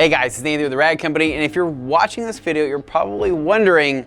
Hey guys, it's Anthony with the Rag Company, and if you're watching this video, you're probably wondering,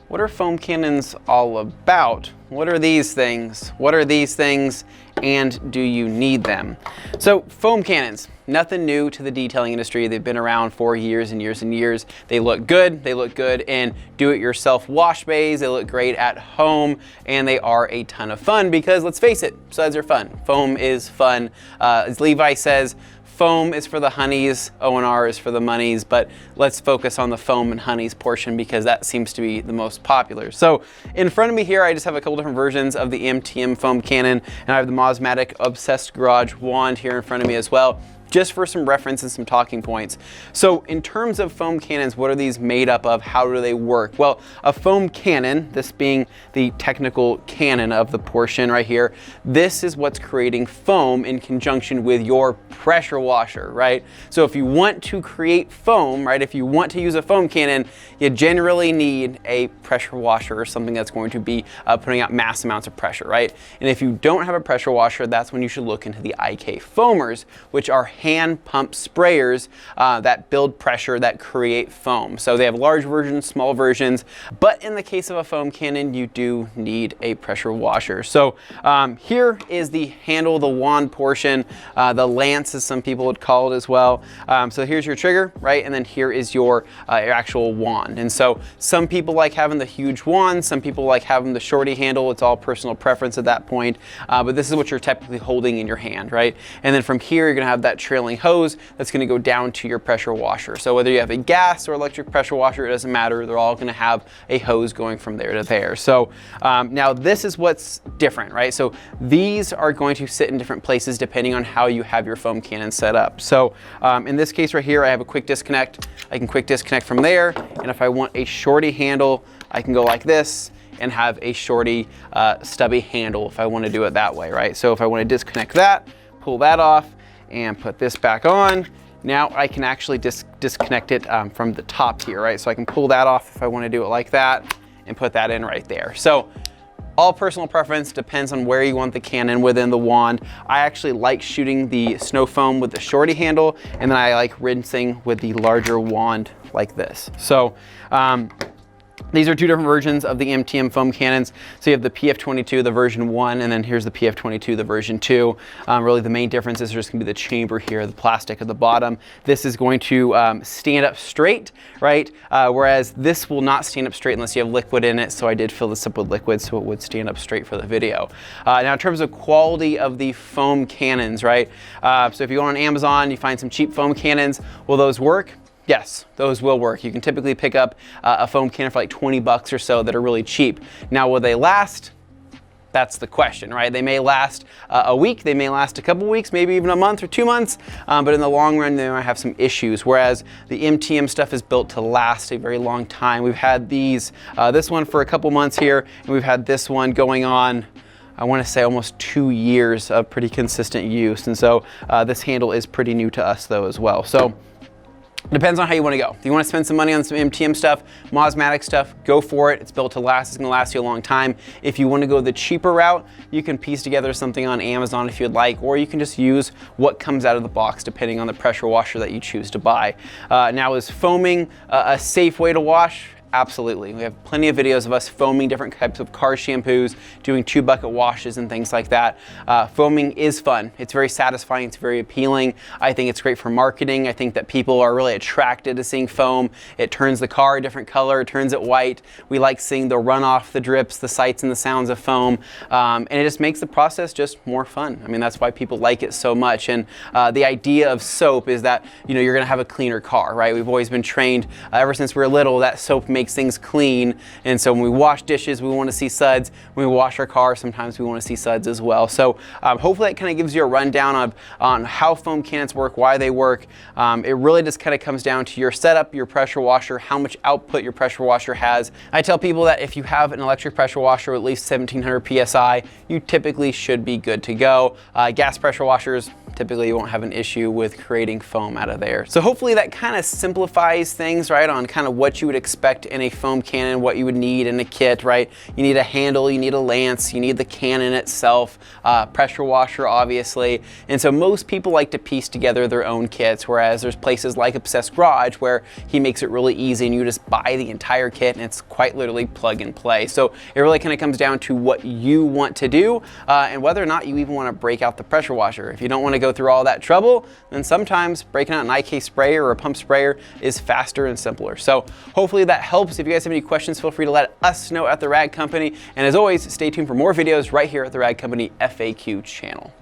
what are foam cannons all about? What are these things? What are these things? And do you need them? So foam cannons, nothing new to the detailing industry. They've been around for years and years and years. They look good. They look good in do-it-yourself wash bays. They look great at home, and they are a ton of fun because, let's face it, suds are fun. Foam is fun. As Levi says, foam is for the honeys, O&R is for the monies, but let's focus on the foam and honeys portion because that seems to be the most popular. So in front of me here, I just have a couple different versions of the MTM foam cannon, and I have the Mosmatic Obsessed Garage wand here in front of me as well, just for some reference and some talking points. So in terms of foam cannons, what are these made up of? How do they work? Well, a foam cannon, this being the technical cannon of the portion right here, this is what's creating foam in conjunction with your pressure washer, right? So if you want to create foam, right, if you want to use a foam cannon, you generally need a pressure washer or something that's going to be putting out mass amounts of pressure, right? And if you don't have a pressure washer, that's when you should look into the IK foamers, which are hand pump sprayers that build pressure, that create foam. So they have large versions, small versions, but in the case of a foam cannon, you do need a pressure washer. So here is the handle, the wand portion, the lance as some people would call it as well. So here's your trigger, right? And then here is your actual wand. And so some people like having the huge wand, some people like having the shorty handle. It's all personal preference at that point, but this is what you're typically holding in your hand, right? And then from here, you're gonna have that trailing hose that's going to go down to your pressure washer. So whether you have a gas or electric pressure washer, it doesn't matter. They're all going to have a hose going from there to there. So now this is what's different, right? So these are going to sit in different places depending on how you have your foam cannon set up. So in this case right here, I have a quick disconnect. I can quick disconnect from there. And if I want a shorty handle, I can go like this and have a shorty stubby handle if I want to do it that way, right? So if I want to disconnect that, pull that off, and put this back on. Now I can actually disconnect it from the top here, right? So I can pull that off if I want to do it like that and put that in right there. So all personal preference, depends on where you want the cannon within the wand. I actually like shooting the snow foam with the shorty handle, and then I like rinsing with the larger wand like this. So these are two different versions of the MTM foam cannons. So you have the PF22, the version 1, and then here's the PF22, the version 2. Really the main difference is there's gonna be the chamber here, the plastic at the bottom. This is going to stand up straight, right? Whereas this will not stand up straight unless you have liquid in it. So I did fill this up with liquid so it would stand up straight for the video. Now in terms of quality of the foam cannons, right? So if you go on Amazon, you find some cheap foam cannons, will those work? Yes, those will work. You can typically pick up a foam cannon for like 20 bucks or so that are really cheap. Now, will they last? That's the question, right? They may last a week, they may last a couple weeks, maybe even a month or 2 months, but in the long run, they might have some issues. Whereas the MTM stuff is built to last a very long time. We've had this one for a couple months here, and we've had this one going on, I want to say almost 2 years of pretty consistent use. And so this handle is pretty new to us though as well. So depends on how you want to go. If you want to spend some money on some MTM stuff, Mosmatic stuff, go for it. It's built to last. It's going to last you a long time. If you want to go the cheaper route, you can piece together something on Amazon if you'd like, or you can just use what comes out of the box depending on the pressure washer that you choose to buy. Now, is foaming a safe way to wash? Absolutely. We have plenty of videos of us foaming different types of car shampoos, doing 2-bucket washes and things like that. Foaming is fun. It's very satisfying. It's very appealing. I think it's great for marketing. I think that people are really attracted to seeing foam. It turns the car a different color. It turns it white. We like seeing the runoff, the drips, the sights and the sounds of foam. And it just makes the process just more fun. I mean, that's why people like it so much. And the idea of soap is that, you know, you're going to have a cleaner car, right? We've always been trained ever since we were little that soap makes things clean, and so when we wash dishes, we want to see suds. When we wash our car, sometimes we want to see suds as well. So hopefully that kind of gives you a rundown on how foam cannons work, why they work. It really just kind of comes down to your setup, your pressure washer, how much output your pressure washer has. I tell people that if you have an electric pressure washer with at least 1700 PSI, you typically should be good to go. Gas pressure washers, typically you won't have an issue with creating foam out of there. So hopefully that kind of simplifies things, right, on kind of what you would expect in a foam cannon, what you would need in a kit, right? You need a handle, you need a lance, you need the cannon itself, pressure washer, obviously. And so most people like to piece together their own kits, whereas there's places like Obsessed Garage where he makes it really easy and you just buy the entire kit and it's quite literally plug and play. So it really kind of comes down to what you want to do and whether or not you even want to break out the pressure washer. If you don't want to go through all that trouble, then sometimes breaking out an IK sprayer or a pump sprayer is faster and simpler. So hopefully that helps. If you guys have any questions, feel free to let us know at The Rag Company. And as always, stay tuned for more videos right here at The Rag Company FAQ channel.